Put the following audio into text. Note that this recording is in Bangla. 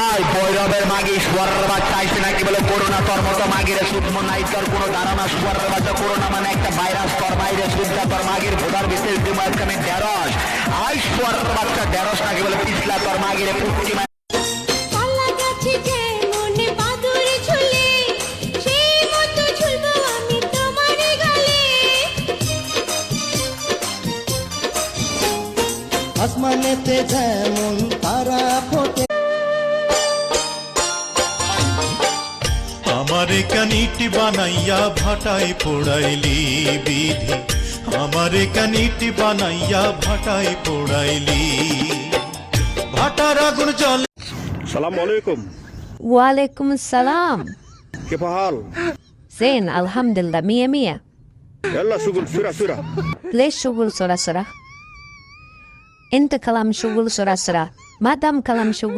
আয় ভৈরবের মাগি শুয়ারের বাচ্চা আইসে নাকি বলে করোনা তোর মতো মাগিরে সুদম নাই তোর কোনো ধারণা শুয়ারের বাচ্চা করোনা মানে একটা ভাইরাস তোর বাইরে সুদটা তোর মাগির ভোটার বিশেষ দিমাজখানে ঢেঁড়স আয় শুয়ারের বাচ্চা ঢেঁড়স নাকি বলে পিছলা তোর মাগিরে পুষ্টি আসমানেতে যেমন তারা ফোটে আমারে কানিটি বানাইয়া ভাটায় পোড়াইলি বিধি আমারে কানিটি বানাইয়া ভাটায় পোড়াইলি ভাটার আগুন জল সালাম আলাইকুম ওয়ালাইকুম আসসালাম كيف حال زين الحمد لله مية مية يلا شغل بسرعة ليش شغل سرعة سرعة انت كلام شغل سرعة سرعة ما دام كلام شغل